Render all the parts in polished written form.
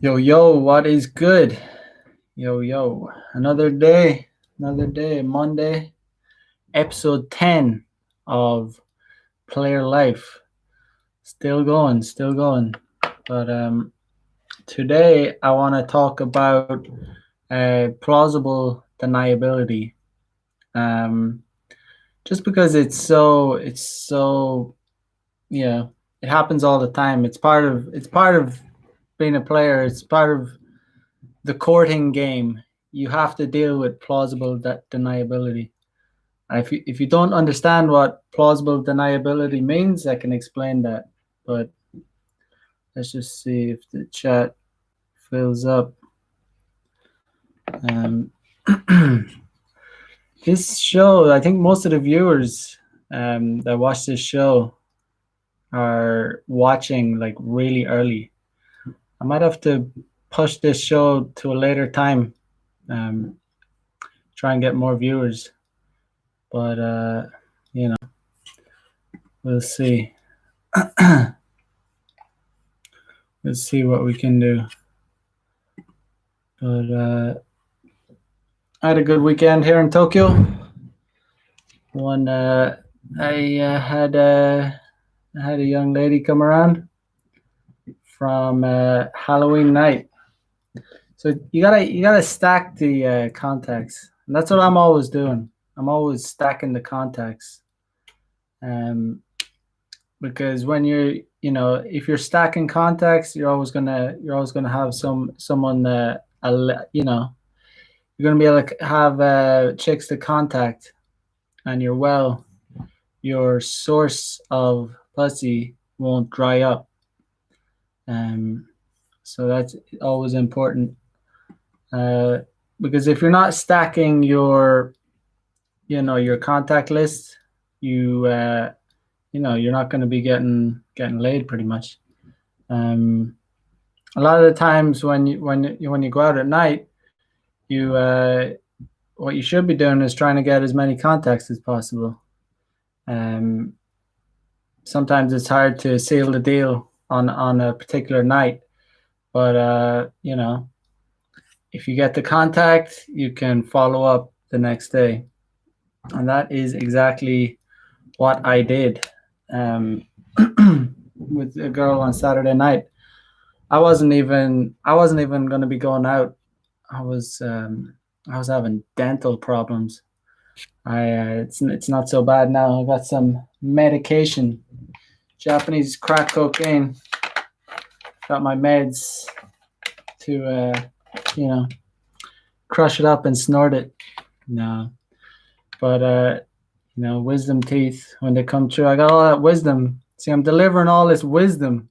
Yo, yo, what is good? Yo, yo, another day, Monday, episode 10 of Player Life. Still going, still going. But today I want to talk about plausible deniability. Um, just because yeah, it happens all the time. It's part of being a player. It's part of the courting game. You have to deal with plausible deniability. And if you don't understand what plausible deniability means, I can explain that. But let's just see if the chat fills up. Um, this show, I think most of the viewers that watch this show are watching like really early. I might have to push this show to a later time, try and get more viewers. But we'll see. Let's see what we can do. But I had a good weekend here in Tokyo. I had a young lady come around from Halloween night. So you gotta stack the contacts, and that's what I'm always doing. I'm always stacking the contacts. Because when if you're stacking contacts, you're always gonna have someone you're gonna be able to have chicks to contact, and your source of pussy won't dry up. So that's always important. Because if you're not stacking your contact list, you're not going to be getting laid pretty much. A lot of the times when you go out at night, what you should be doing is trying to get as many contacts as possible. Sometimes it's hard to seal the deal on a particular night, but if you get the contact, you can follow up the next day, and that is exactly what I did with a girl on Saturday night. I wasn't even going to be going out. I was having dental problems. It's not so bad now. I got some medication, Japanese crack cocaine. Got my meds to crush it up and snort it. No, but wisdom teeth, when they come true, I got all that wisdom. See, I'm delivering all this wisdom,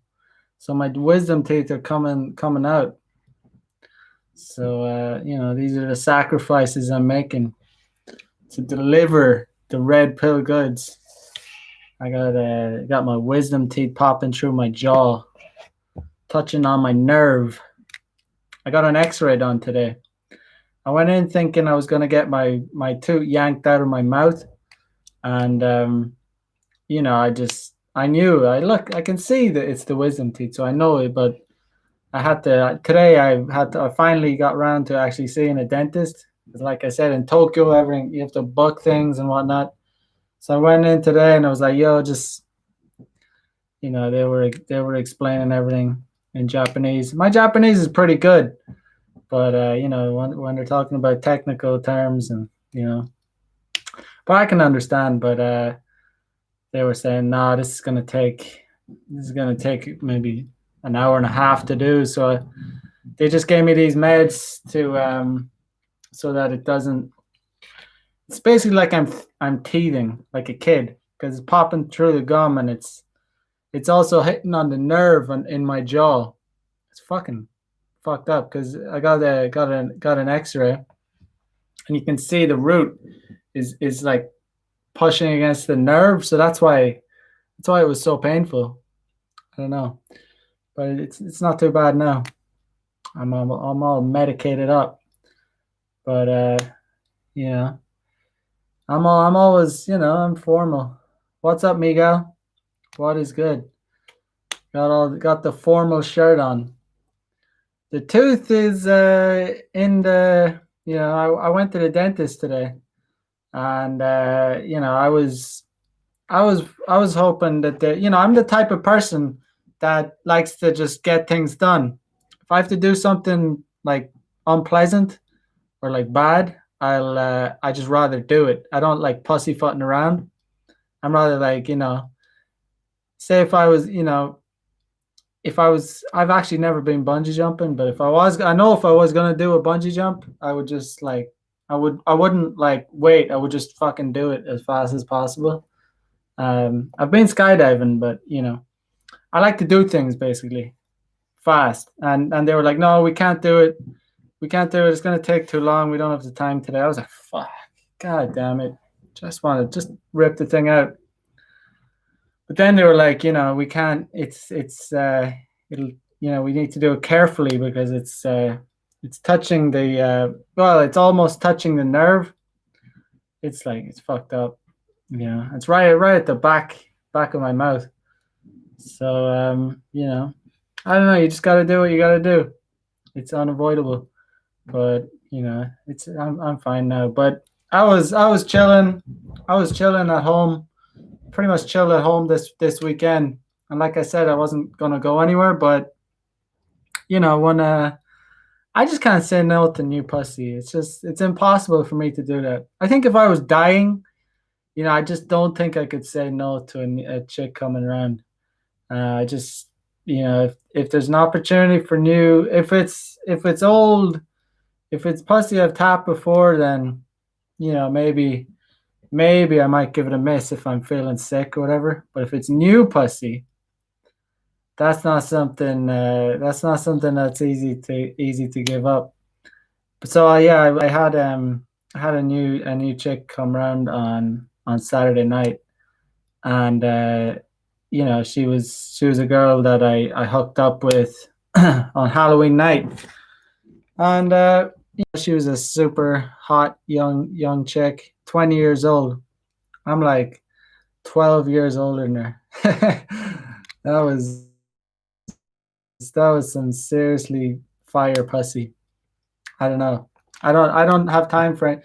so my wisdom teeth are coming out. So these are the sacrifices I'm making to deliver the red pill goods. I got my wisdom teeth popping through my jaw, touching on my nerve. I got an X-ray done today. I went in thinking I was going to get my tooth yanked out of my mouth, and I can see that it's the wisdom teeth, so I know it. But I finally got around to actually seeing a dentist. Like I said, in Tokyo, everything, you have to book things and whatnot. So I went in today and I was like, yo, just, they were explaining everything in Japanese. My Japanese is pretty good, but when they're talking about technical terms and but I can understand. But they were saying, nah, this is gonna take maybe an hour and a half to do. So they just gave me these meds to so that it doesn't. It's basically like I'm teething like a kid, because it's popping through the gum, and it's also hitting on the nerve in my jaw. It's fucking fucked up, because I got an X-ray, and you can see the root is like pushing against the nerve, so that's why it was so painful. I don't know, but it's not too bad now. I'm all medicated up, but I'm always I'm formal. What's up, Miguel? What is good? Got the formal shirt on. The tooth is in the. I went to the dentist today, and I was hoping that I'm the type of person that likes to just get things done. If I have to do something like unpleasant or like bad, I just rather do it. I don't like pussyfooting around. I'm rather like, say if I was, I've actually never been bungee jumping, but I know if I was gonna do a bungee jump, I would just like, I wouldn't like wait. I would just fucking do it as fast as possible. I've been skydiving, but I like to do things basically fast. And they were like, no, we can't do it. We can't do it. It's gonna take too long. We don't have the time today. I was like, fuck, god damn it. Just want to just rip the thing out. But then they were like, we can't. It'll, we need to do it carefully because it's touching the well, it's almost touching the nerve. It's like it's fucked up. It's right at the back of my mouth. So I don't know. You just got to do what you got to do. It's unavoidable, but I'm fine now. But I was chilling. I was chilling at home. Pretty much chilled at home this weekend. And like I said, I wasn't gonna go anywhere. But when I just can't say no to new pussy. It's impossible for me to do that. I think if I was dying, I just don't think I could say no to a chick coming around. I just, if there's an opportunity for new, if it's old, if it's pussy I've tapped before, then maybe I might give it a miss if I'm feeling sick or whatever. But if it's new pussy, that's not something. That's easy to give up. But so yeah, I had a new chick come around on Saturday night, and she was a girl that I hooked up with on Halloween night, and she was a super hot young chick, 20 years old. I'm like 12 years older than her. that was that was some seriously fire pussy. I don't know. I don't have time for it.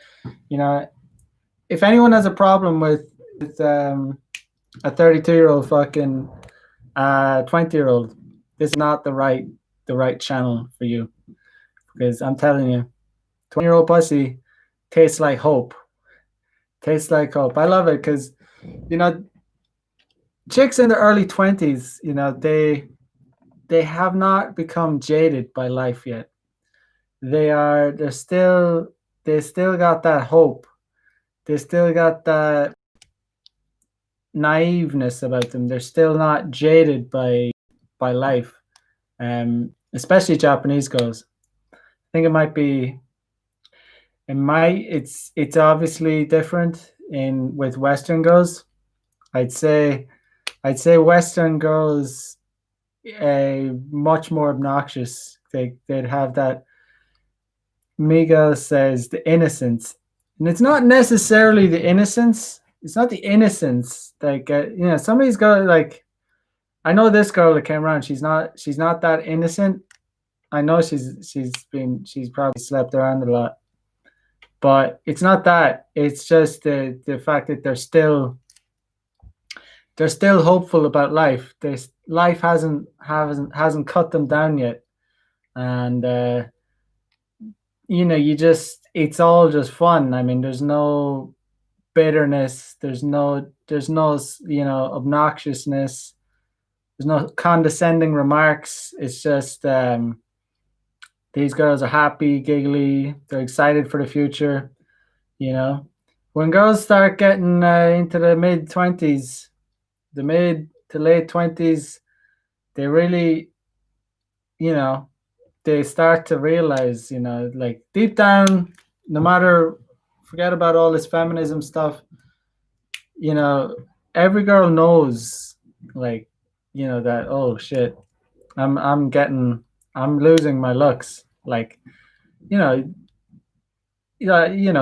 If anyone has a problem with a 32-year-old fucking 20-year-old, this is not the right channel for you, because I'm telling you, 20-year-old pussy tastes like hope. Tastes like hope. I love it because you know chicks in the early 20s, they have not become jaded by life yet. They still got that hope. They still got that naiveness about them. They're still not jaded by life. Especially Japanese girls. I think it's obviously different in with Western girls. I'd say Western girls much more obnoxious. They'd have that, Miguel says, the innocence. And it's not necessarily the innocence. It's not the innocence that somebody's got like, I know this girl that came around, she's not that innocent. I know she's probably slept around a lot. But it's not that. It's just the fact that they're still hopeful about life. Life hasn't cut them down yet. And it's all just fun. I mean, there's no bitterness, there's no obnoxiousness, there's no condescending remarks. It's just these girls are happy, giggly, they're excited for the future. When girls start getting into the mid-20s, the mid to late 20s, they really, they start to realize, like deep down, no matter, forget about all this feminism stuff, every girl knows, like, that, oh shit, I'm losing my looks. Like, you know,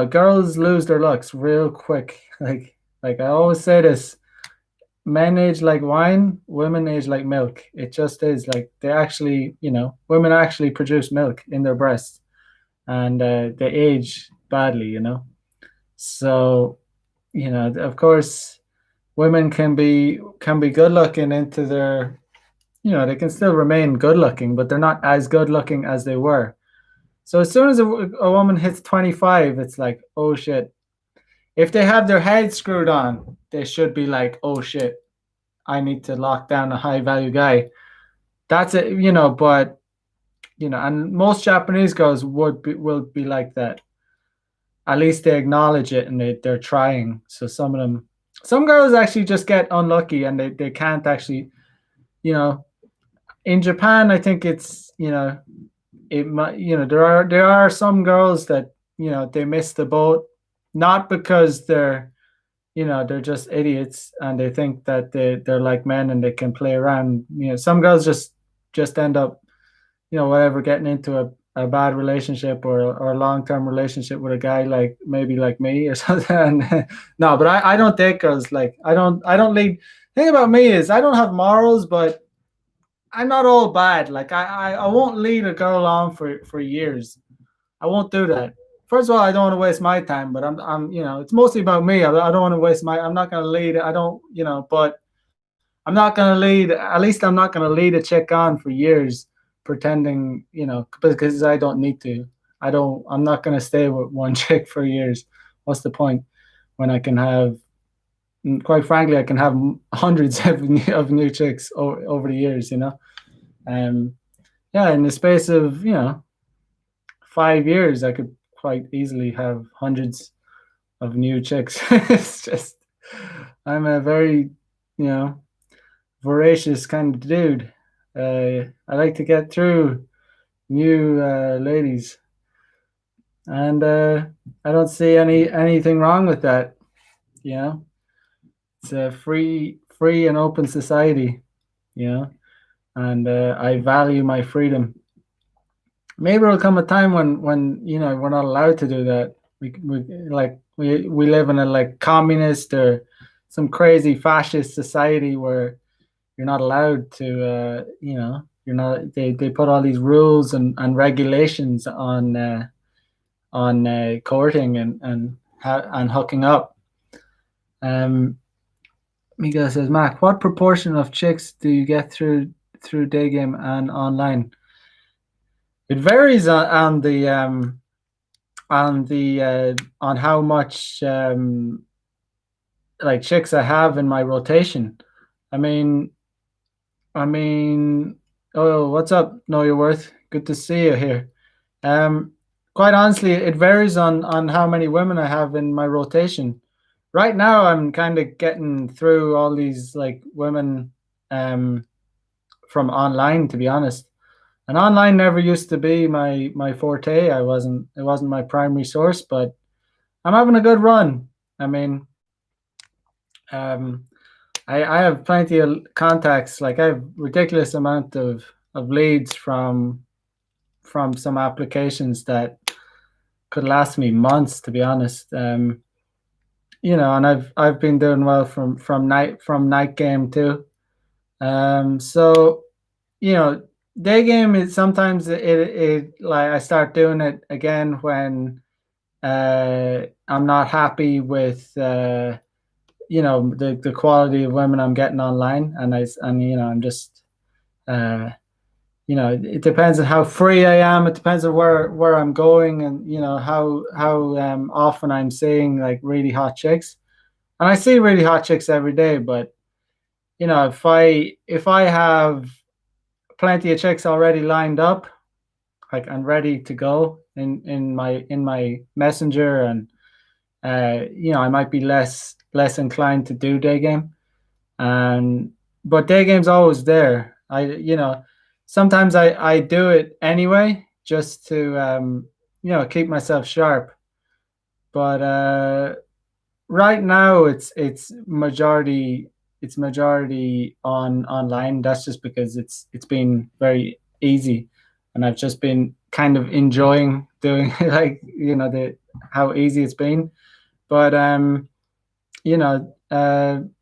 girls lose their looks real quick. Like I always say this, men age like wine, women age like milk. It just is like they actually, women actually produce milk in their breasts, and they age badly, So, of course, women can be good looking into their, they can still remain good looking, but they're not as good looking as they were. So as soon as a woman hits 25, it's like, oh shit. If they have their head screwed on, they should be like, oh shit, I need to lock down a high value guy. That's it, but and most Japanese girls will be like that. At least they acknowledge it and they're trying. So some girls actually just get unlucky and they can't actually, you know, in Japan, I think it's, it might, there are some girls that, they miss the boat, not because they're just idiots and they think that they're like men and they can play around. Some girls just end up, whatever, getting into a bad relationship or a long-term relationship with a guy like maybe like me or something. No, but I don't think girls like I don't lead. The thing about me is I don't have morals, but I'm not all bad. Like I won't lead a girl on for years. I won't do that. First of all, I don't want to waste my time, but I'm it's mostly about me. I don't want to waste I'm not going to lead. I don't, but I'm not going to lead. At least I'm not going to lead a chick on for years, pretending, because I don't need to. I'm not going to stay with one chick for years. What's the point when I can have, quite frankly, I can have hundreds of new chicks over the years, Um, yeah, in the space of, 5 years, I could quite easily have hundreds of new chicks. It's just, I'm a very, you know, voracious kind of dude. I like to get through new ladies, and I don't see anything wrong with that. You know, it's a free and open society. You know, and I value my freedom. Maybe there'll come a time when we're not allowed to do that. We live in a like communist or some crazy fascist society where you're not allowed to you're not they put all these rules and regulations on courting and hooking up. Miguel says, Mac, what proportion of chicks do you get through day game and online? It varies on how much like chicks I have in my rotation. I mean, oh, what's up? Know your worth. Good to see you here. Um, Quite honestly, it varies on how many women I have in my rotation. Right now, I'm kind of getting through all these like women um, from online, to be honest. And online never used to be my forte. It wasn't my primary source, but I'm having a good run. I mean, um, I have plenty of contacts. Like I have ridiculous amount of leads from some applications that could last me months, to be honest. And I've been doing well from night game too. So day game is sometimes it like I start doing it again when I'm not happy with the quality of women I'm getting online, and I'm just uh, it depends on how free I am. It depends on where I'm going, and how often I'm seeing like really hot chicks, and I see really hot chicks every day. But if I have plenty of chicks already lined up, like and ready to go in my messenger, and I might be less inclined to do day game. And but day game's always there. Sometimes I do it anyway just to keep myself sharp. But right now it's majority on online. That's just because it's been very easy, and I've just been kind of enjoying doing like the how easy it's been. But a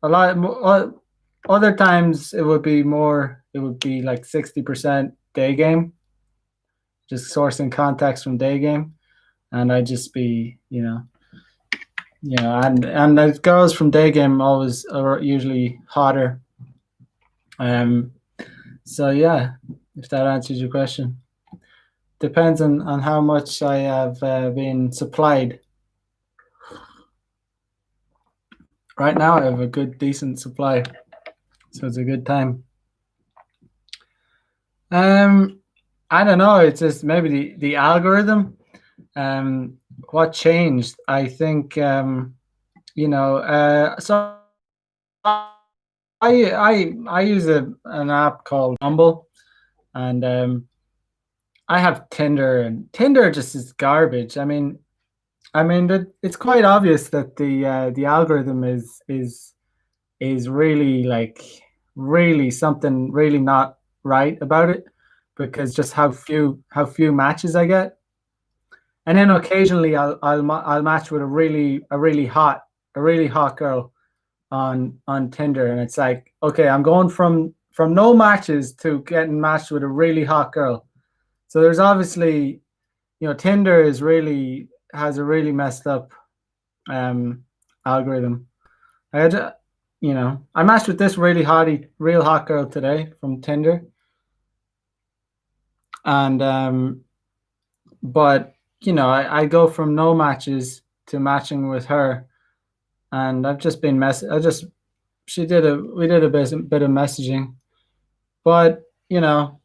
lot more. Other times it would be more. It would be like 60% day game, just sourcing contacts from day game, and I'd just be, and the girls from day game always are usually hotter. Um, so yeah, if that answers your question, depends on how much I have been supplied. Right now, I have a good, decent supply, so it's a good time. I don't know. It's just maybe the algorithm. Um, what changed? I think so I use an app called Bumble, and I have Tinder, and Tinder just is garbage. It's quite obvious that the algorithm is really like really something really not right about it, because just how few matches I get, and then occasionally I'll match with a really hot girl on Tinder, and it's like, okay, I'm going from no matches to getting matched with a really hot girl. So there's obviously, Tinder is really has a really messed up um algorithm. I had to, I matched with this real hot girl today from Tinder, and but I go from no matches to matching with her, and I've just been mess. I just she did a we did a bit of messaging, but the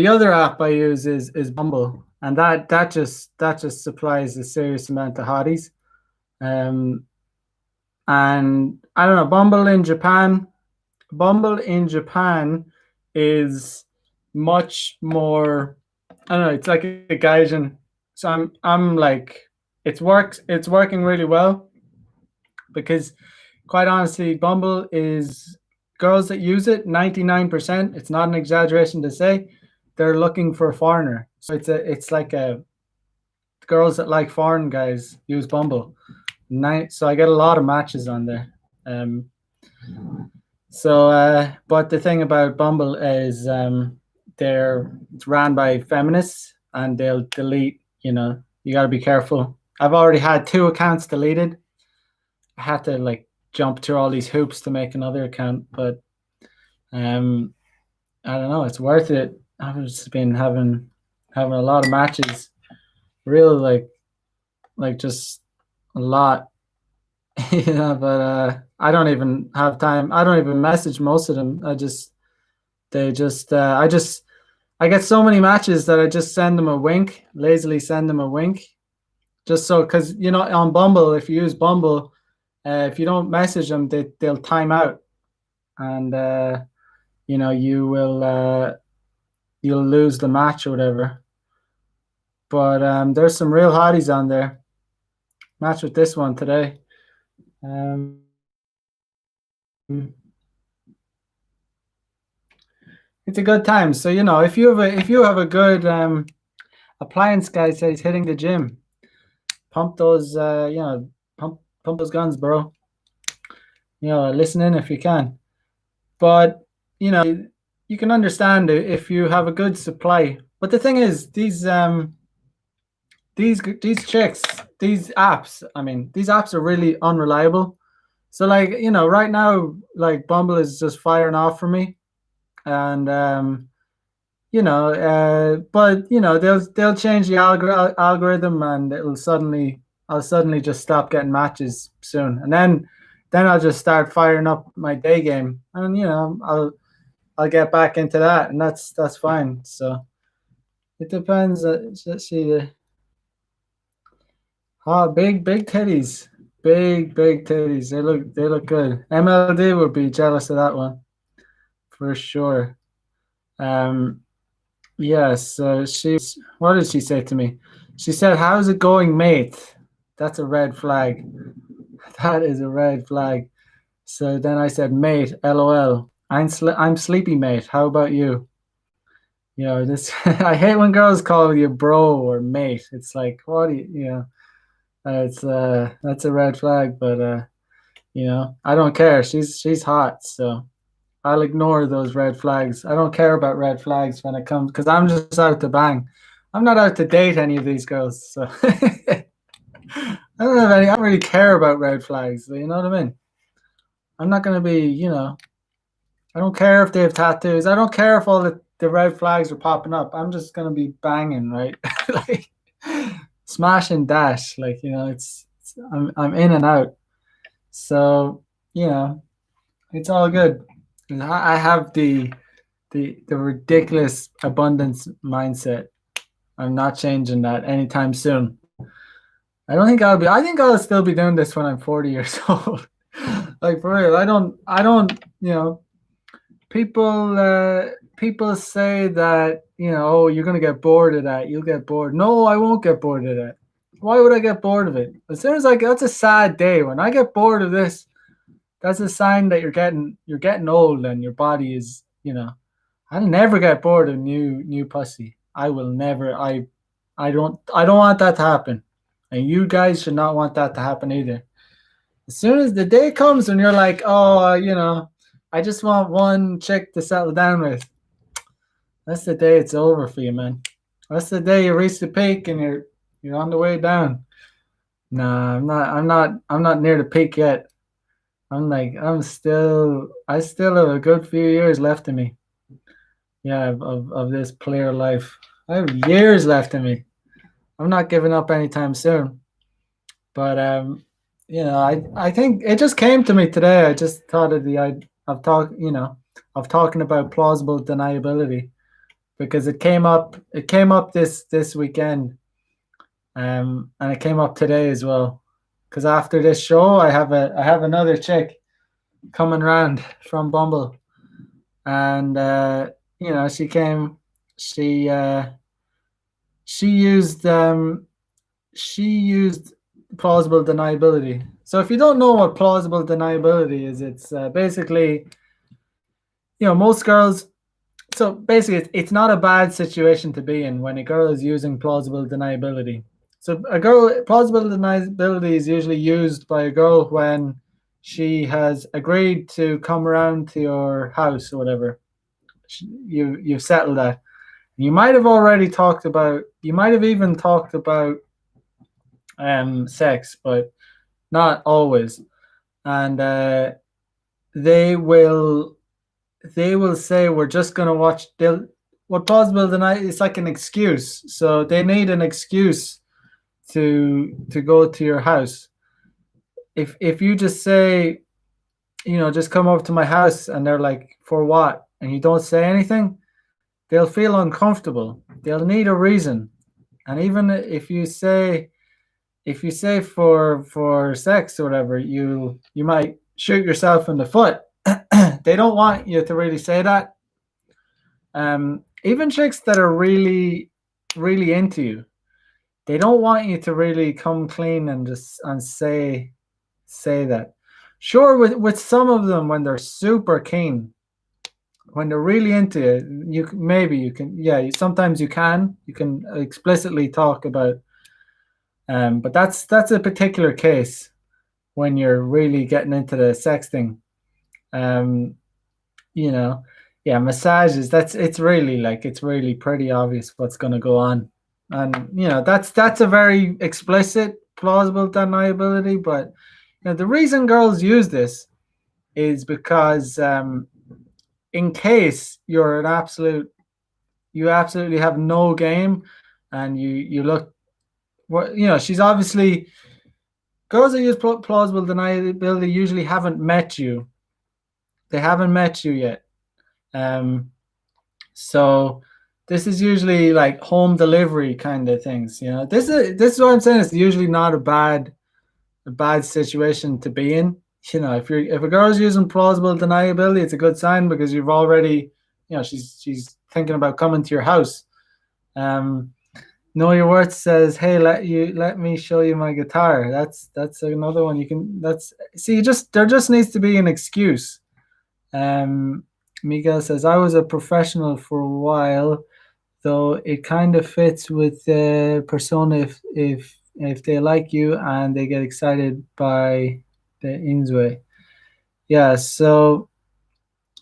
other app I use is Bumble, and that just supplies a serious amount of hotties. Um, and I don't know, Bumble in Japan is much more. I don't know. It's like a Gaijin. So I'm like, It's working really well, because quite honestly, Bumble is girls that use it. 99%. It's not an exaggeration to say they're looking for a foreigner. So it's like a girls that like foreign guys use Bumble. So I get a lot of matches on there. Um, but the thing about Bumble is it's ran by feminists, and they'll delete. You got to be careful. I've already had 2 accounts deleted. I had to like jump through all these hoops to make another account, but um, I don't know. It's worth it. I've just been having a lot of matches, real like just a lot. But I don't even have time. I don't even message most of them. They just I get so many matches that I just send them a wink, lazily send them a wink, just so, because on Bumble, if you use Bumble, if you don't message them, they'll time out, and you'll lose the match or whatever. But there's some real hotties on there. Match with this one today. It's a good time. So if you have a good appliance guy says hitting the gym, pump those pump those guns, bro. Listen in if you can. But you can understand if you have a good supply. But the thing is, these chicks, these apps are really unreliable. So like, right now, like Bumble is just firing off for me, and but they'll change the algorithm, and I'll suddenly just stop getting matches soon, and then I'll just start firing up my day game, and I'll get back into that, and that's fine. So it depends. Let's see the big titties, big titties. They look good. MLD would be jealous of that one for sure. Um, Yes, what did she say to me? She said, "How's it going, mate?" That's a red flag. That is a red flag. So then I said, "Mate, LOL. I'm sleepy, mate. How about you?" This I hate when girls call you bro or mate. It's like, what do you, it's that's a red flag, but I don't care. She's hot, so I'll ignore those red flags. I don't care about red flags when it comes because I'm just out to bang. I'm not out to date any of these girls, so I don't have any. I don't really care about red flags. You know what I mean? I'm not gonna be. I don't care if they have tattoos. I don't care if all the red flags are popping up. I'm just gonna be banging, right? Like smash and dash. Like I'm in and out. So it's all good. And I have the ridiculous abundance mindset. I'm not changing that anytime soon. I don't think I'll be. I think I'll still be doing this when I'm 40 years old. Like for real. I don't. People say that oh, you're gonna get bored of that. You'll get bored. No, I won't get bored of that. Why would I get bored of it? As soon as that's a sad day. When I get bored of this, that's a sign that you're getting old and your body is. I'll never get bored of new pussy. I will never. I don't want that to happen, and you guys should not want that to happen either. As soon as the day comes when you're like, oh, I just want one chick to settle down with. That's the day it's over for you, man. That's the day you reach the peak and you're on the way down. Nah, I'm not. I'm not. I'm not near the peak yet. I still have a good few years left in me. Yeah, of this player life. I have years left in me. I'm not giving up anytime soon. But I think it just came to me today. I just thought of talking about plausible deniability because it came up this weekend, and it came up today as well. Because after this show, I have another chick coming around from Bumble, and she came, she she used she used plausible deniability. So if you don't know what plausible deniability is, it's basically, most girls. So basically, it's not a bad situation to be in when a girl is using plausible deniability. So plausible deniability is usually used by a girl when she has agreed to come around to your house or whatever. You've settled that. You might have already talked about. You might have even talked about sex, but not always. And they will they will say we're just gonna watch. What plausible deny it's like an excuse. So they need an excuse to go to your house. If you just say, just come over to my house, and they're like, for what? And you don't say anything, they'll feel uncomfortable. They'll need a reason. And even if you say for sex or whatever, you might shoot yourself in the foot. They don't want you to really say that. Even chicks that are really, really into you, they don't want you to really come clean and just and say that. Sure, with some of them when they're super keen, when they're really into it, maybe you can. Yeah, sometimes you can explicitly talk about. But that's a particular case when you're really getting into the sex thing. Um, you know, yeah, massages. It's really pretty obvious what's going to go on, and that's a very explicit, plausible deniability. But the reason girls use this is because in case you absolutely have no game, and you look, she's obviously girls that use plausible deniability usually haven't met you. They haven't met you yet. Um, so this is usually like home delivery kind of things. This is what I'm saying. It's usually not a bad situation to be in. If a girl's using plausible deniability, it's a good sign because you've already, she's thinking about coming to your house. Um, Know Your Worth says, "Hey, let me show you my guitar." That's another one you can. That's see, there just needs to be an excuse. Um, Miguel says, "I was a professional for a while, though it kind of fits with the persona if they like you and they get excited by the Inzwe." Yeah, so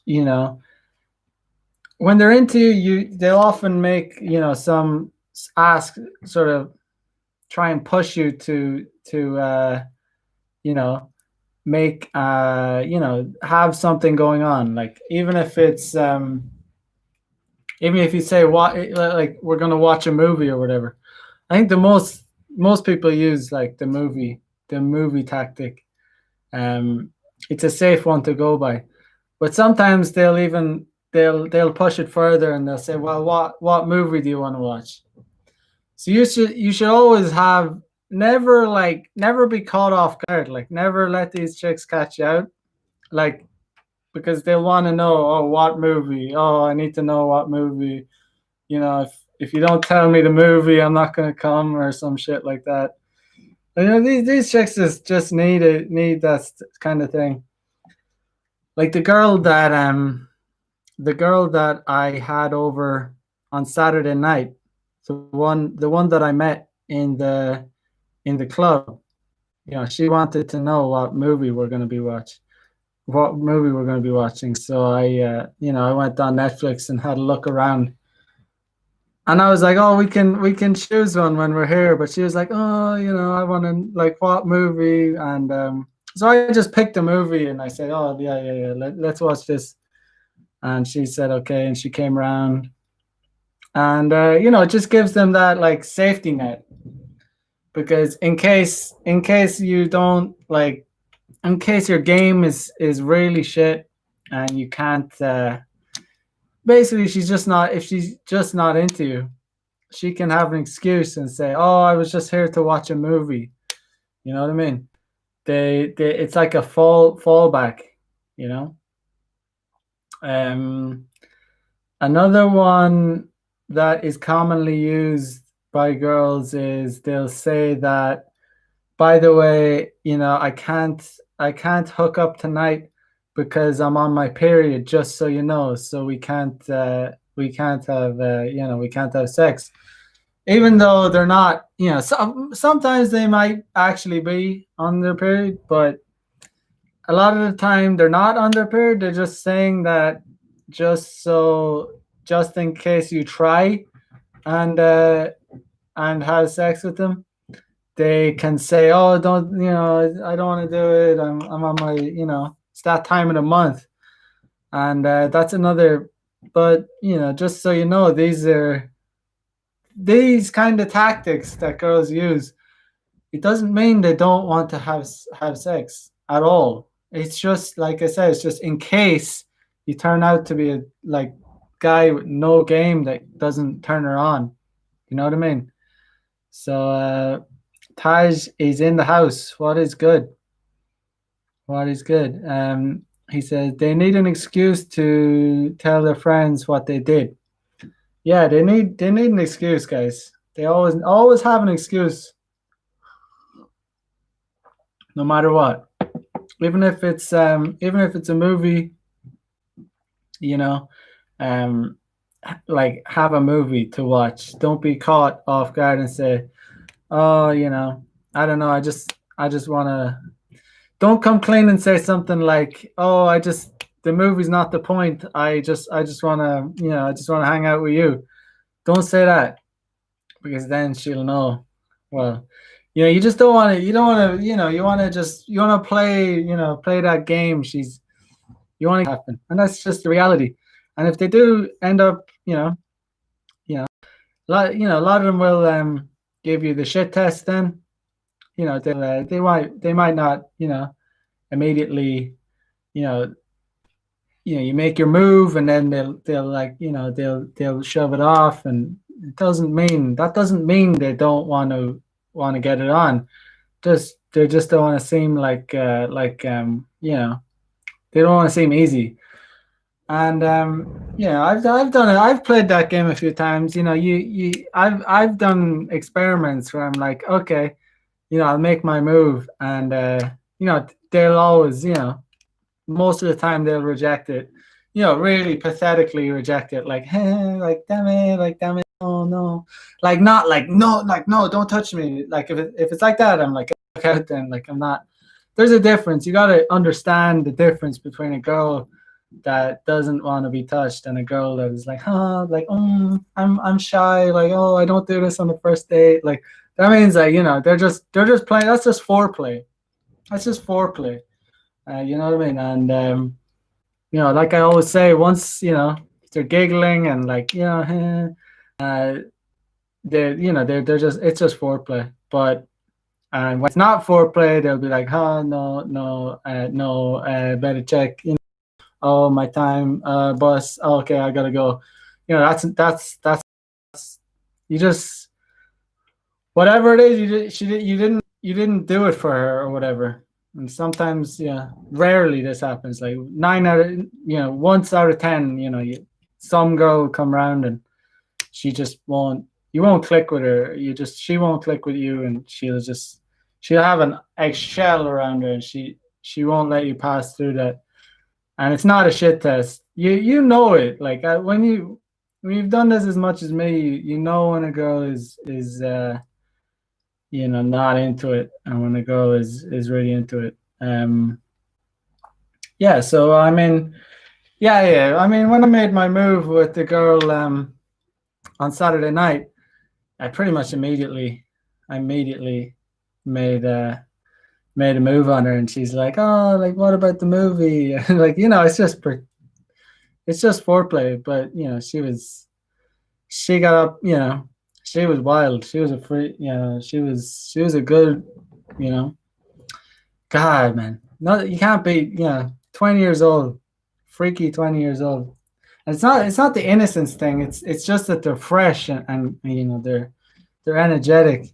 you know, when they're into you, they'll often make some ask, sort of try and push you to you know make have something going on, like even if you say what, like we're gonna watch a movie or whatever. I think the most people use like the movie tactic. um it's a safe one to go by, but sometimes they'll push it further and they'll say, well, what movie do you want to watch? So you should always have, never be caught off guard, like never let these chicks catch you out, like, because they'll want to know, oh, what movie, oh, I need to know what movie. If you don't tell me the movie, I'm not gonna come, or some shit like that. These chicks just need that kind of thing. Like the girl that I had over on Saturday night, the one that I met in the club. She wanted to know what movie we're going to be watching. So I went on Netflix and had a look around, and I was like, oh, we can choose one when we're here. But she was like, oh, I want to, like, what movie? And so I just picked a movie and I said, oh, yeah, yeah, yeah, let's watch this. And she said, okay, and she came around, and it just gives them that, like, safety net, because in case you don't, like, in case your game is really shit and you can't, basically, if she's just not into you, she can have an excuse and say, oh, I was just here to watch a movie. You know what I mean? It's like a fallback, you know. um Another one that is commonly used by girls is, they'll say that, by the way, I can't hook up tonight because I'm on my period, just so you know. So we can't have sex, even though they're not. Sometimes they might actually be on their period, but a lot of the time they're not on their period. They're just saying that, just in case you try and have sex with them, they can say, "Oh, don't, I don't want to do it. I'm on my, it's that time of the month," and that's another. But just so you know, these kind of tactics that girls use. It doesn't mean they don't want to have sex at all. It's just, like I said, it's just in case you turn out to be a, like, guy with no game that doesn't turn her on. You know what I mean? So Taj is in the house. What is good? What is good? He says they need an excuse to tell their friends what they did. Yeah, they need an excuse, guys. They always have an excuse, no matter what. Even if it's a movie, you know, um, like, have a movie to watch. Don't be caught off guard and say, oh, I don't know. I just want to. Don't come clean and say something like, oh, the movie's not the point. I just want to, hang out with you. Don't say that, because then she'll know. Well, you just don't want to. You don't want to. You want to play that game. You want to happen, and that's just the reality. And if they do end up, a lot of them will give you the shit test. Then they might not, immediately, you know you make your move, and then they'll like, they'll shove it off, and that doesn't mean they don't want to get it on. They just don't want to seem they don't want to seem easy. And I've done it. I've played that game a few times. I've done experiments where I'm like, okay, I'll make my move, and they'll always, most of the time they'll reject it. Really pathetically reject it, like, hey, like, damn it, oh no, like, not like, no, like, no, don't touch me. Like, if it's like that, I'm like, look out, then, like, I'm not. there's a difference. You got to understand the difference between a girl that doesn't want to be touched and a girl that is like, huh, like, I'm shy, like, oh, I don't do this on the first date. Like that means that, they're just playing. That's just foreplay. That's just foreplay. You know what I mean? And like I always say, once they're giggling and like they're just it's just foreplay. But and when it's not foreplay, they'll be like, oh no, no, no, better check. Oh, my time, boss. Oh, okay, I gotta go. That's you just whatever it is. You didn't do it for her or whatever. And sometimes, yeah, rarely this happens. Like once out of 10, some girl will come around and she just won't. You won't click with her. She won't click with you, and she'll have an eggshell around her, and she won't let you pass through that. And it's not a shit test. You know it. Like when you've done this as much as me, you know when a girl is not into it, and when a girl is really into it. Yeah. So I mean, yeah. I mean, when I made my move with the girl on Saturday night, I immediately made made a move on her, and she's like, "Oh, like what about the movie?" Like it's just foreplay, but she got up, she was wild. She was a free, she was a good, you know, God, man. No, you can't be, 20 years old, freaky 20 years old. And it's not the innocence thing. It's just that they're fresh and they're energetic.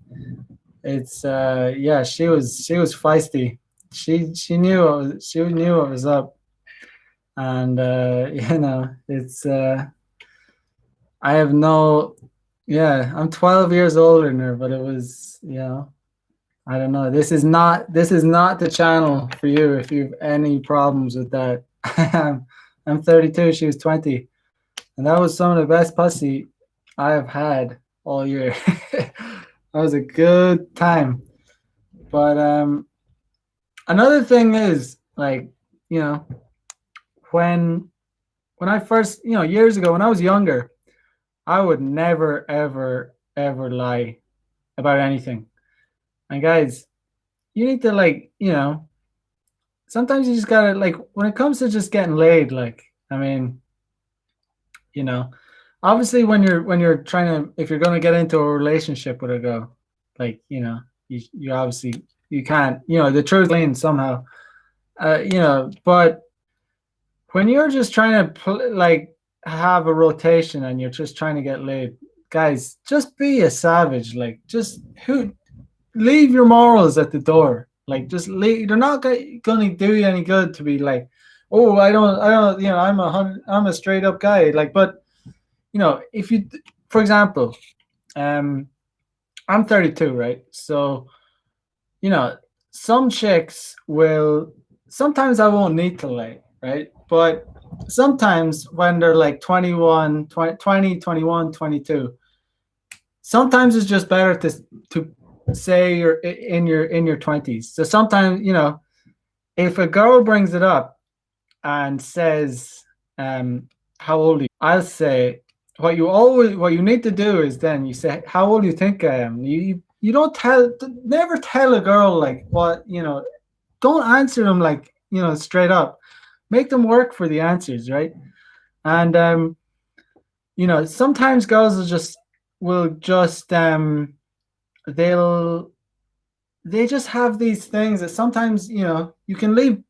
It's yeah, she was feisty. She knew what was up, and it's I have no, yeah, I'm 12 years older than her, but it was, I don't know. This is not the channel for you if you have any problems with that. I'm 32. She was 20, and that was some of the best pussy I have had all year. That was a good time. But another thing is like, you know, when when I first, years ago when I was younger, I would never ever ever lie about anything. And guys, you need to like, sometimes you just gotta like when it comes to just getting laid, like, I mean, you know, obviously when you're trying to if you're gonna get into a relationship with a girl, like, you obviously you can't, the truth leans somehow. But when you're just trying to like have a rotation and you're just trying to get laid, guys, just be a savage. Like, just who leave your morals at the door. Like, just leave. They're not gonna do you any good to be like, oh, I don't, I'm a straight up guy. Like, but if you, for example, um, I'm 32, right? So, you know, some chicks will. Sometimes I won't need to lay, right? But sometimes when they're like 21, 20, 21, 22, sometimes it's just better to say you're in your 20s. So sometimes, if a girl brings it up and says, how old are you? I'll say, what you need to do is then you say, how old do you think I am? You don't never tell a girl like what, don't answer them like, straight up. Make them work for the answers, right? And sometimes girls will just they'll they just have these things that sometimes, you can leave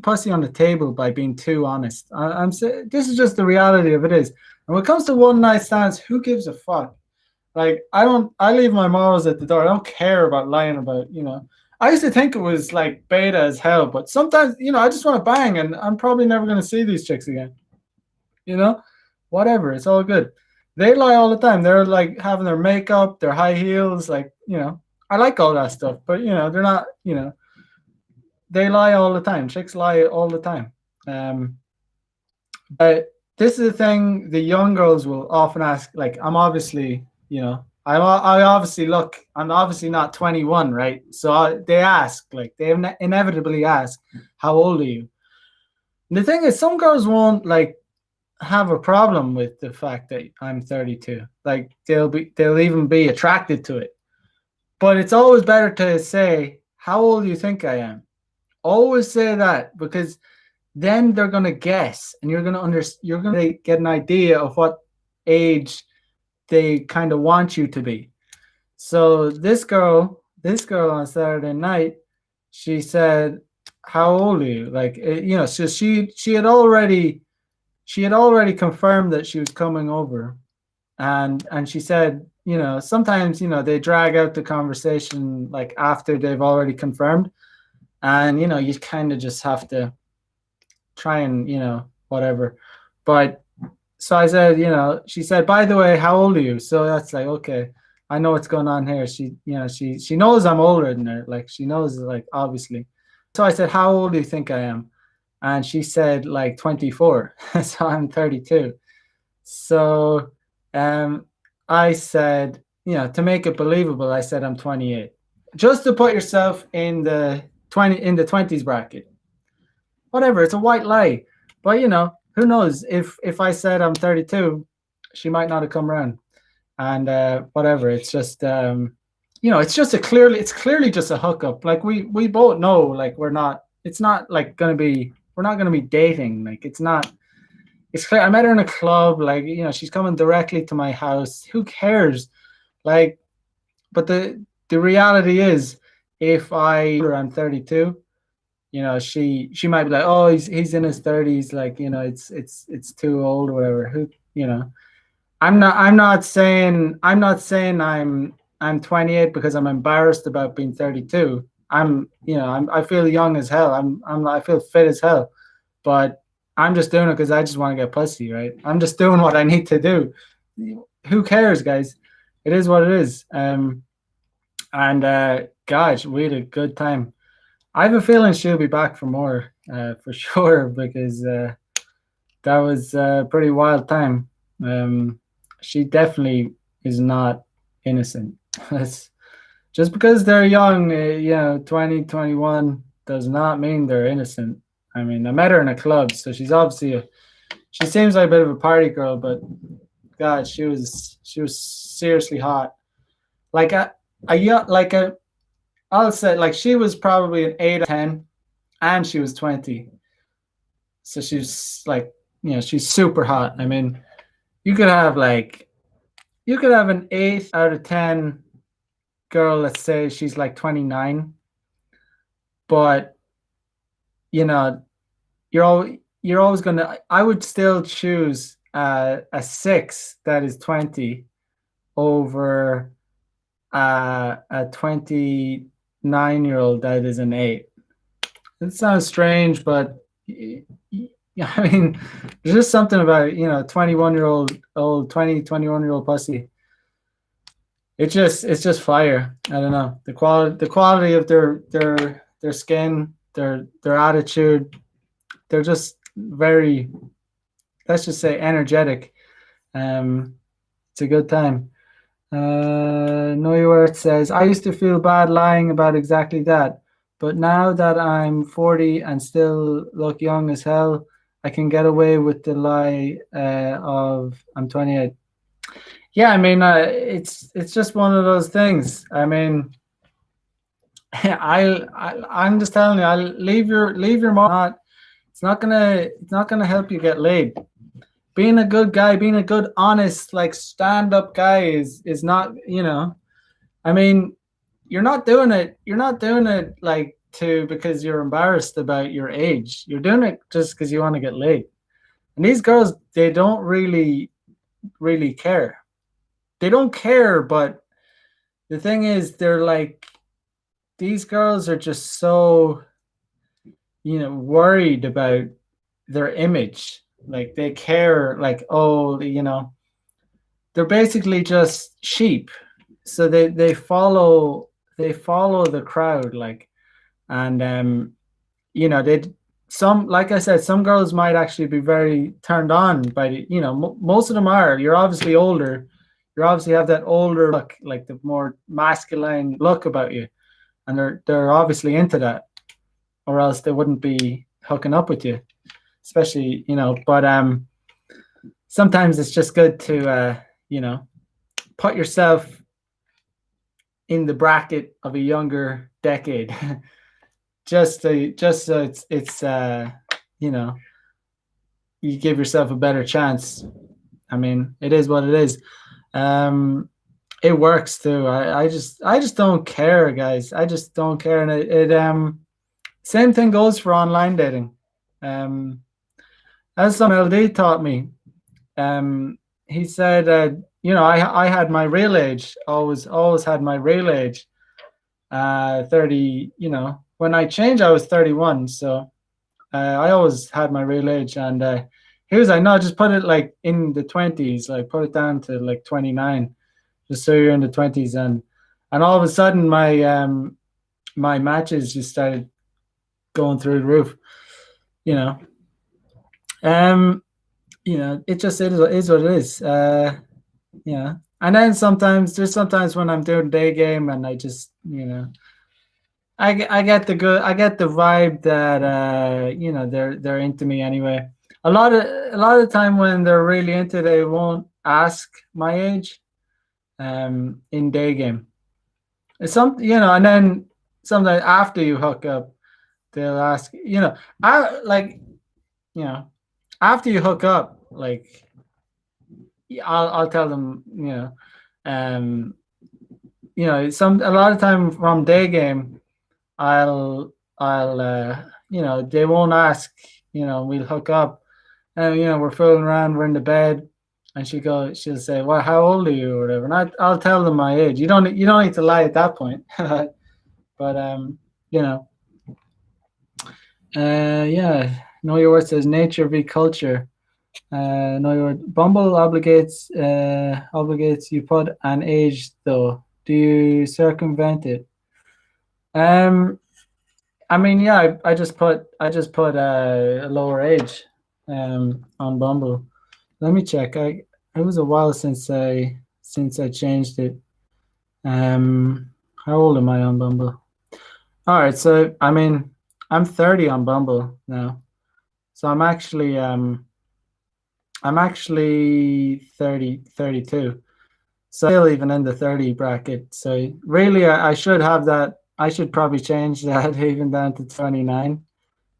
pussy on the table by being too honest. I'm saying this is just the reality of it is. And when it comes to one night stands, who gives a fuck? Like, I leave my morals at the door. I don't care about lying about. I used to think it was like beta as hell, but sometimes, I just want to bang and I'm probably never going to see these chicks again. You know, Whatever. It's all good. They lie all the time. They're like having their makeup, their high heels, like, I like all that stuff, but they're not, they lie all the time. Chicks lie all the time. But this is the thing the young girls will often ask. Like, I'm obviously, I obviously look. I'm obviously not 21, right? So they ask, like they inevitably ask, "How old are you?" And the thing is, some girls won't like have a problem with the fact that I'm 32. Like they'll even be attracted to it. But it's always better to say, "How old do you think I am?" Always say that, because then they're gonna guess, and you're gonna get an idea of what age they kind of want you to be. So this girl on Saturday night, she said, "How old are you?" Like, so she had already confirmed that she was coming over, and she said, sometimes they drag out the conversation like after they've already confirmed, and you kind of just have to try and whatever. But so I said, she said, "By the way, how old are you?" So that's like, okay, I know what's going on here. She knows I'm older than her. Like, she knows, like, obviously. So I said, "How old do you think I am?" And she said, like, 24. So I'm 32. So um, I said, to make it believable, I said I'm 28. Just to put yourself in the 20s bracket. Whatever, it's a white lie. But who knows? If I said I'm 32, she might not have come around. And whatever, it's just it's clearly just a hookup. Like, we both know, like, it's not like we're not gonna be dating. Like, it's not. It's clear. I met her in a club. Like, she's coming directly to my house. Who cares? Like, but the reality is, if I'm 32, she might be like, "Oh, he's in his 30s, like, it's too old or whatever." Who, I'm not saying I'm 28 because I'm embarrassed about being 32. I feel young as hell. I feel fit as hell. But I'm just doing it because I just want to get pussy, right? I'm just doing what I need to do. Who cares, guys? It is what it is. And gosh, we had a good time. I have a feeling she'll be back for more, for sure, because that was a pretty wild time. She definitely is not innocent. That's just because they're young, 20, 21 does not mean they're innocent. I mean, I met her in a club, so she seems like a bit of a party girl, but God, she was seriously hot. Like I'll say, like, she was probably an 8 or 10, and she was 20. So she's like, she's super hot. I mean, you could have an 8 out of 10 girl. Let's say she's like 29, but you know, you're always gonna. I would still choose a 6 that is 20 over a 29-year-old that is an 8. It sounds strange, but I mean, there's just something about 21-year-old pussy. It's just fire. I don't know, the quality of their skin, their attitude. They're just very, let's just say, energetic. It's a good time. Neuwirth says, "I used to feel bad lying about exactly that, but now that I'm 40 and still look young as hell, I can get away with the lie of I'm 28." Yeah, I mean, it's just one of those things. I mean, I'm just telling you, I'll leave your mom. It's not gonna help you get laid. Being a good guy, being a good, honest, like, stand-up guy is not. I mean, you're not doing it like because you're embarrassed about your age. You're doing it just because you want to get laid. And these girls, they don't really care. They don't care, but the thing is, they're like, these girls are just so worried about their image. Like, they care, like, oh, they're basically just sheep. So they follow the crowd, like. And they some like I said, some girls might actually be very turned on by most of them are. You're obviously older, you obviously have that older look, like the more masculine look about you, and they're obviously into that, or else they wouldn't be hooking up with you, especially, you know. But sometimes it's just good to you know, put yourself in the bracket of a younger decade, just so it's you know, you give yourself a better chance. I mean, it is what it is. Um, it works too. I just don't care, guys. I just don't care, and it same thing goes for online dating. Um, as some LD taught me, he said, you know, I had my real age, always had my real age, 30. You know, when I changed, I was 31, so I always had my real age, and he was like, no, just put it like in the 20s, like put it down to like 29, just so you're in the 20s, and all of a sudden my matches just started going through the roof, you know. Um, you know, it just is what it is. Yeah. And then sometimes when I'm doing day game and I just, you know, I get I get the vibe that you know, they're into me anyway. A lot of the time when they're really into, they won't ask my age in day game. It's some, you know, and then sometimes after you hook up, they'll ask, you know, I like, you know, after you hook up, like I'll tell them, um, you know, some a lot of time from day game, I'll you know, they won't ask, you know, we'll hook up, and you know, we're fooling around, we're in the bed, and she'll say, well, how old are you or whatever, and I'll tell them my age. You don't need to lie at that point, but you know, yeah, know your worth says nature v culture. No, your Bumble obligates you put an age though. Do you circumvent it? Um, I mean, yeah, I just put a lower age on Bumble. Let me check. It was a while since I changed it. How old am I on Bumble? All right, so I mean, I'm 30 on Bumble now, so I'm actually 32. So still even in the 30 bracket. So really, I should have that. I should probably change that even down to 29.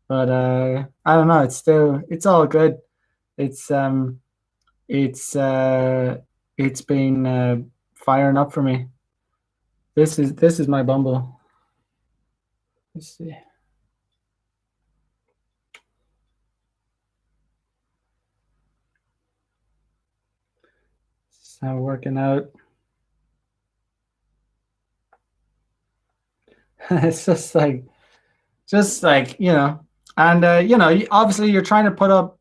But I don't know. It's all good. It's it's uh, it's been firing up for me. This is my Bumble. Let's see. It's not working out. It's just like, you know, and you know, obviously you're trying to put up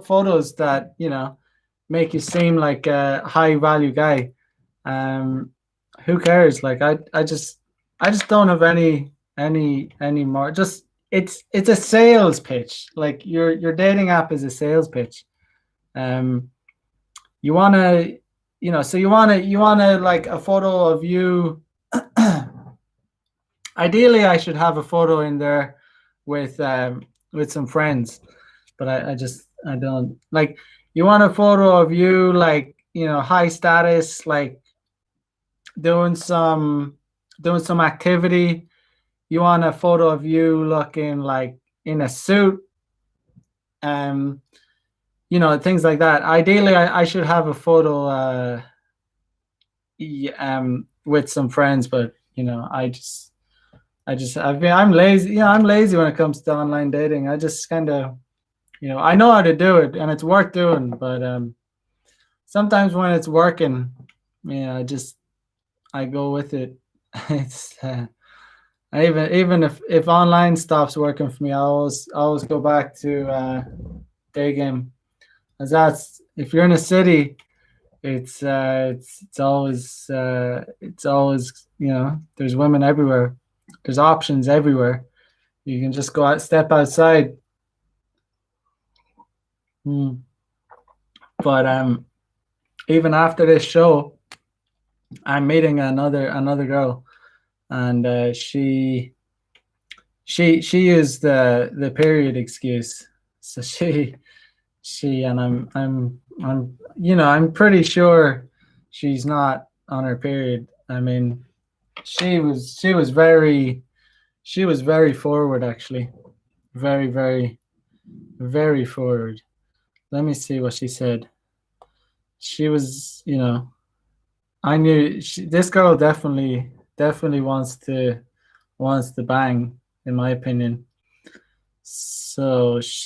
photos that, you know, make you seem like a high value guy. um who cares? Like I just don't have any more. Just it's a sales pitch. Like your dating app is a sales pitch. um you want to, you know, so you want to like a photo of you. Ideally, I should have a photo in there with some friends, but I don't like. You want a photo of you, like, you know, high status, like doing some doing some activity. You want a photo of you looking like in a suit, um, you know, things like that. Ideally, I should have a photo with some friends, but you know, I'm lazy. Yeah, I'm lazy when it comes to online dating. I just kind of, you know, I know how to do it and it's worth doing, but sometimes when it's working, yeah, I go with it. It's even if online stops working for me, I always go back to day game, as that's if you're in a city, it's always, you know, there's women everywhere, there's options everywhere. You can just go out, step outside. Hmm. But even after this show, I'm meeting another girl, and she used the period excuse. So she and I'm I'm pretty sure she's not on her period. I mean, she was very forward, actually, very very forward. Let me see what she said. She was, I knew this girl definitely wants to bang, in my opinion. So so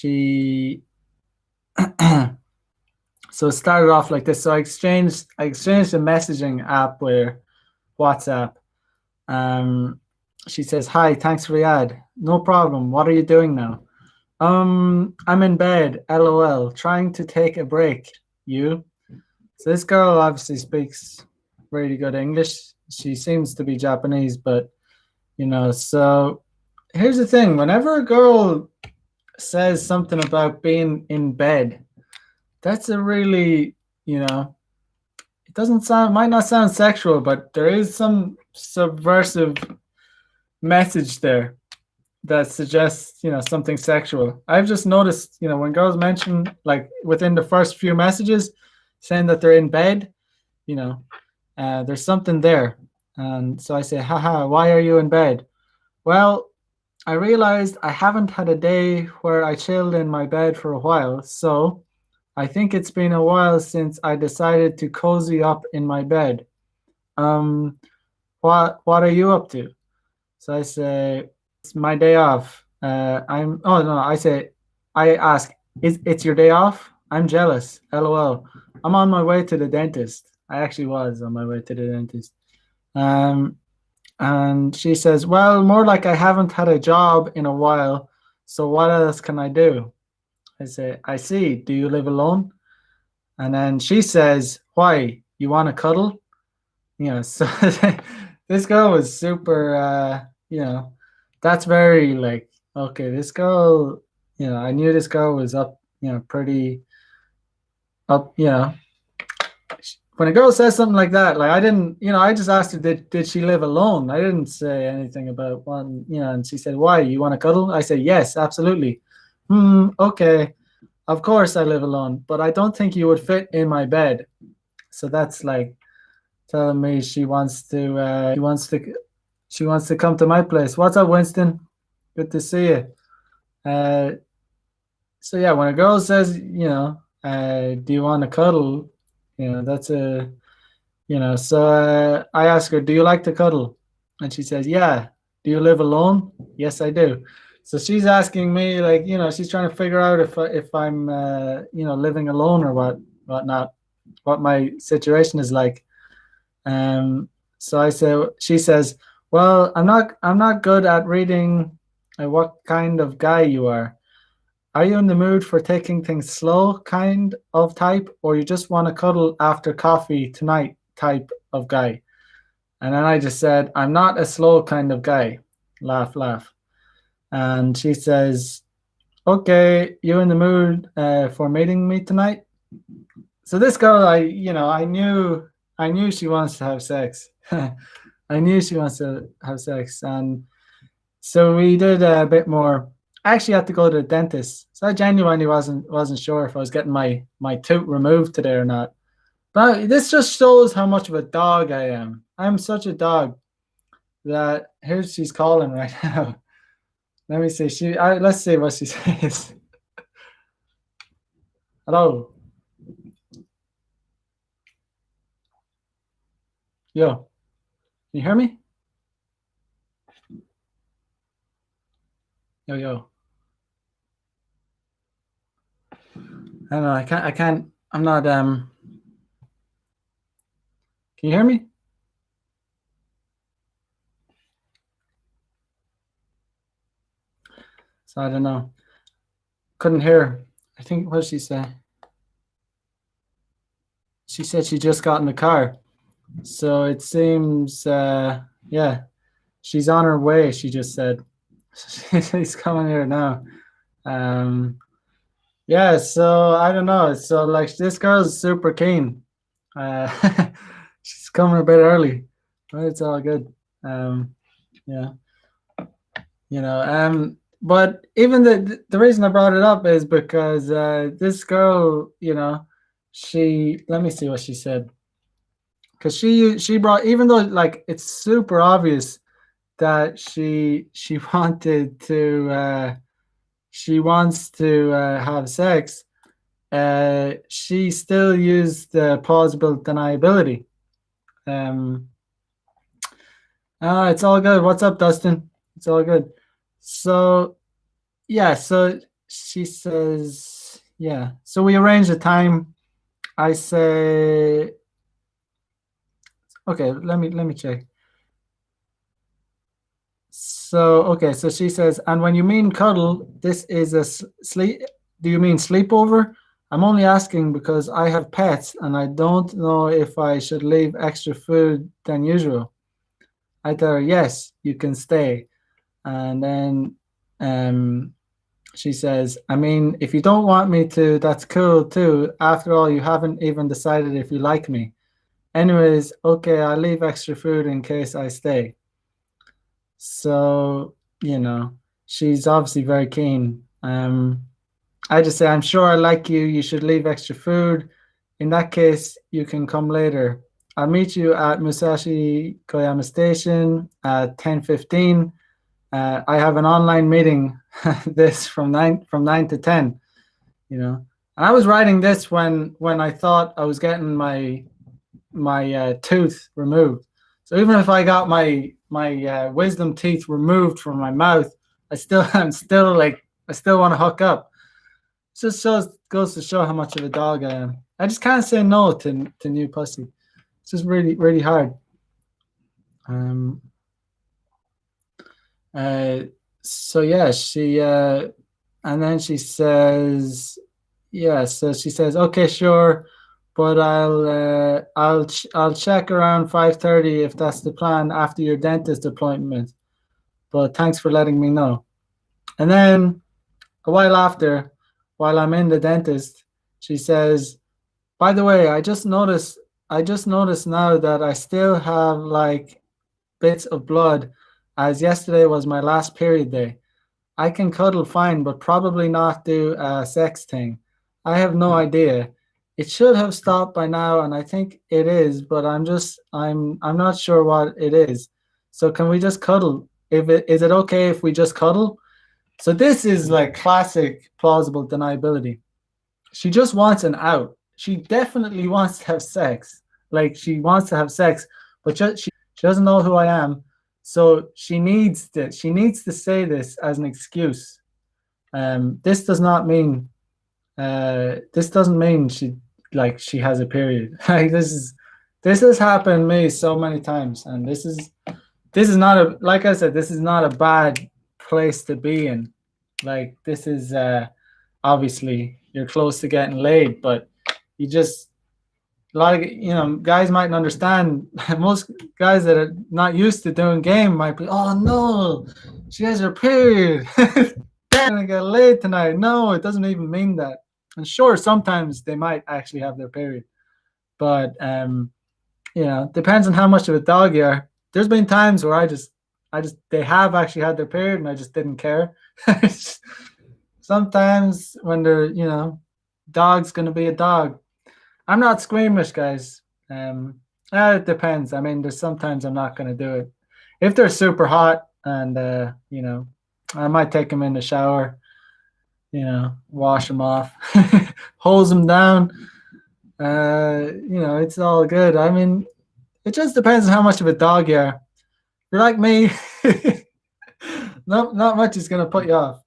it started off like this. So I exchanged a messaging app with her, WhatsApp. She says, "Hi, thanks for the ad. No problem. What are you doing now?" I'm in bed. LOL. Trying to take a break. You? So this girl obviously speaks really good English. She seems to be Japanese, but so here's the thing. Whenever a girl says something about being in bed, that's a really, it might not sound sexual, but there is some subversive message there that suggests, something sexual. I've just noticed, when girls mention, like, within the first few messages saying that they're in bed, you know, there's something there. And so I say, haha, why are you in bed? Well, I realized I haven't had a day where I chilled in my bed for a while, so I think it's been a while since I decided to cozy up in my bed. Um, what are you up to? So I say, it's my day off. Oh no, I ask, it's your day off? I'm jealous. LOL. I'm on my way to the dentist. I actually was on my way to the dentist. Um, and she says, well, more like I haven't had a job in a while. So what else can I do? I say, I see. Do you live alone? And then she says, why? You want to cuddle? So this girl was super, that's very, like, okay, this girl, I knew this girl was up, pretty up, when a girl says something like that, like, I didn't, I just asked her, did she live alone? I didn't say anything about one, and she said, why? You want to cuddle? I said, yes, absolutely. Okay. Of course I live alone, but I don't think you would fit in my bed. So that's like telling me she wants to come to my place. What's up, Winston? Good to see you. Uh, so yeah, when a girl says, do you want to cuddle? That's a, So I ask her, do you like to cuddle? And she says, yeah. Do you live alone? Yes, I do. So she's asking me, like, she's trying to figure out if I'm, living alone or whatnot, what my situation is like. Um, so she says, well, I'm not good at reading what kind of guy you are. Are you in the mood for taking things slow kind of type, or you just want to cuddle after coffee tonight type of guy? And then I just said, I'm not a slow kind of guy. Laugh, laugh. And she says, okay, you in the mood for meeting me tonight? So this girl, I knew she wants to have sex. I knew she wants to have sex, and so we did a bit more. I actually had to go to the dentist, so I genuinely wasn't sure if I was getting my tooth removed today or not. But this just shows how much of a dog I am. I'm such a dog that here she's calling right now. Let me see. Let's see what she says. Hello, yo, can you hear me? Yo, yo. I don't know. I can't. I can't. I'm not. Can you hear me? So I don't know. Couldn't hear. I think what did she say? She said she just got in the car. So it seems, yeah, she's on her way. She just said she's coming here now. Um, yeah. So I don't know. So like this girl's super keen. She's coming a bit early, but it's all good. Um, yeah, but even the reason I brought it up is because this girl, she let me see what she said, because she brought, even though like it's super obvious that she wanted to she wants to have sex, she still used the plausible deniability. Um, it's all good. What's up, Dustin? It's all good. So yeah, so she says, yeah. So we arrange a time. I say, okay, let me check. So okay, so she says, and when you mean cuddle, this is a sleep. Do you mean sleepover? I'm only asking because I have pets and I don't know if I should leave extra food than usual. I tell her, yes, you can stay. And then um, she says, I mean, if you don't want me to, that's cool too. After all, you haven't even decided if you like me. Anyways, okay, I'll leave extra food in case I stay. So, you know, she's obviously very keen. I just say, I'm sure I like you. You should leave extra food. In that case, you can come later. I'll meet you at Musashi Koyama Station at 10:15. I have an online meeting this from nine to 10. And I was writing this when I thought I was getting my tooth removed. So even if I got my wisdom teeth removed from my mouth, I'm still like I still want to hook up. It just goes to show how much of a dog I am. I just can't say no to new pussy. It's just really really hard. Um. Uh. So yeah, and then she says, yeah. So she says, okay, sure, but I'll check around 5:30 if that's the plan after your dentist appointment. But thanks for letting me know. And then a while after, while I'm in the dentist, she says, by the way, I just noticed now that I still have like bits of blood, as yesterday was my last period day. I can cuddle fine, but probably not do a sex thing. I have no idea. It should have stopped by now, and I think it is, but I'm not sure what it is. So can we just cuddle? If it is it okay if we just cuddle? So this is like classic plausible deniability. She just wants an out. She definitely wants to have sex. Like she wants to have sex, but she doesn't know who I am. So she needs to say this as an excuse. This doesn't mean she has a period. Like this has happened to me so many times, and this is not a like I said, this is not a bad place to be in. Like this is obviously you're close to getting laid, but you just a lot of guys mightn't understand. Most guys that are not used to doing game might be, oh no, she has her period. Damn, gonna get laid tonight. No, it doesn't even mean that. And sure, sometimes they might actually have their period, but depends on how much of a dog you are. There's been times where they have actually had their period, and I just didn't care. Sometimes when they're, dog's gonna be a dog. I'm not squeamish, guys. It depends. I mean, there's sometimes I'm not gonna do it. If they're super hot and I might take them in the shower, wash them off, hose them down. It's all good. I mean, it just depends on how much of a dog you are. If you're like me, not much is gonna put you off.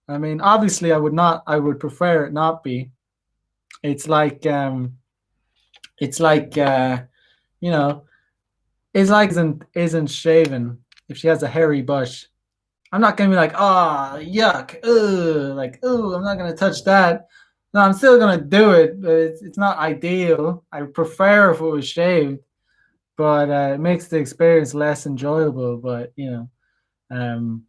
I mean, obviously, I would prefer it not be. It's like it's like you know, it's like isn't shaven if she has a hairy bush. I'm not gonna be like, oh yuck, like I'm not gonna touch that. No, I'm still gonna do it, but it's not ideal. I prefer if it was shaved, but it makes the experience less enjoyable. But um,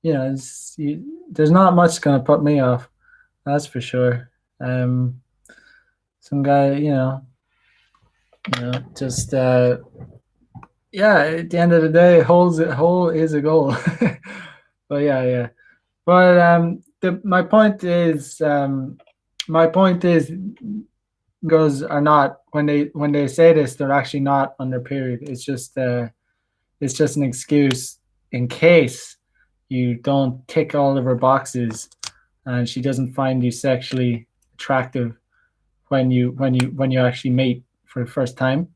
there's not much gonna put me off. That's for sure. Um, some guy, Just yeah. At the end of the day, whole is a goal. But yeah, yeah. But my point is, girls are not when they say this, they're actually not on their period. It's just an excuse in case you don't tick all of her boxes and she doesn't find you sexually attractive when you actually meet for the first time,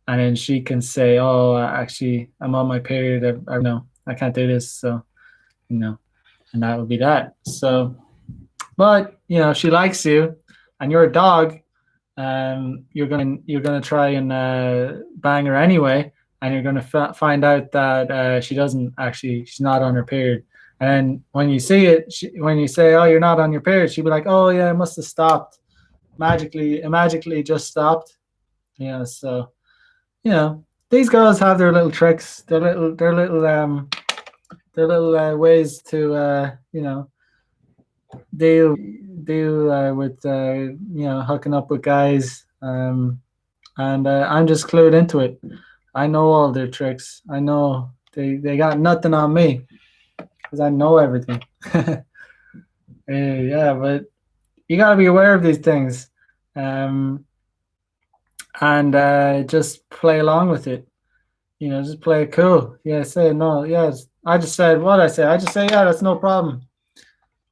and then she can say, "Oh, actually, I'm on my period. I know I can't do this." So you know, and that would be that. So, but if she likes you, and you're a dog, you're gonna try and bang her anyway, and you're gonna find out that she's not on her period. And when you see it, when you say, "Oh, you're not on your period," she'll be like, "Oh yeah, it must have stopped magically. It magically just stopped." So these girls have their little tricks, their little ways to deal with hooking up with guys. And I'm just clued into it. I know all their tricks. I know they got nothing on me because I know everything. Yeah, but you got to be aware of these things, um, and just play along with it. Just play it cool. Yeah, say no. Yes, I just said what I said. I just say yeah, that's no problem.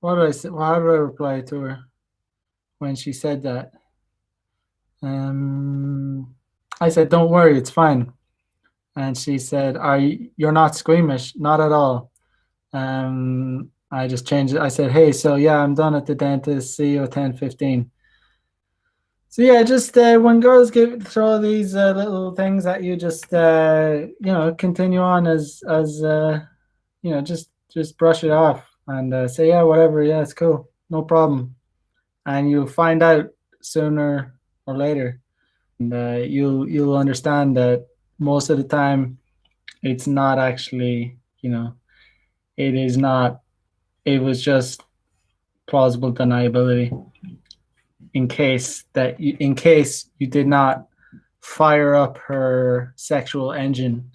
What did I say? How did I reply to her when she said that? Um, I said, "Don't worry, it's fine." And she said, you're not squeamish, not at all." I just changed it. I said, "Hey, so yeah, I'm done at the dentist. See you at 10:15." So yeah, just when girls throw these little things at you, just continue on just brush it off and say, "Yeah, whatever, yeah, it's cool, no problem," and you'll find out sooner or later, and you'll understand that most of the time it's not actually, it is not. It was just plausible deniability in case you did not fire up her sexual engine,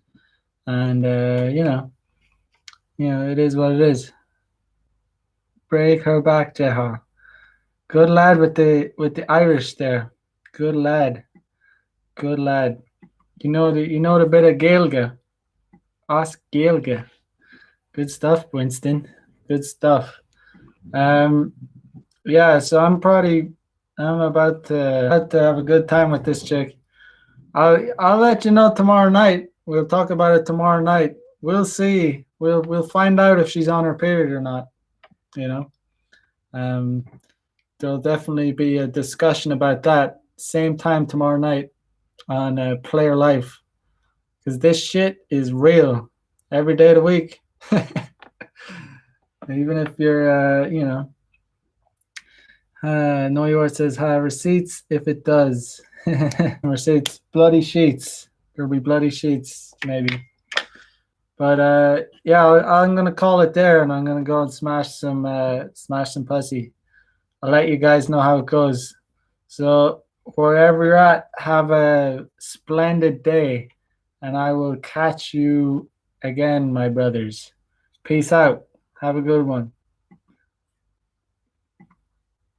and it is what it is. Break her back, Jeha. Good lad with the Irish there. Good lad. Good lad. You know the bit of Gaelga. Ask Gaelga. Good stuff, Winston. Good stuff. Yeah, so I'm about to have a good time with this chick. I'll let you know tomorrow night. We'll talk about it tomorrow night. We'll see. We'll find out if she's on her period or not. You know. Um, there'll definitely be a discussion about that same time tomorrow night on Player Life, because this shit is real every day of the week. Even if you're Know Yours says receipts if it does. Receipts, bloody sheets. There'll be bloody sheets maybe. But yeah, I'm gonna call it there, and I'm gonna go and smash some pussy. I'll let you guys know how it goes. So wherever you're at, have a splendid day, and I will catch you again, my brothers. Peace out. Have a good one.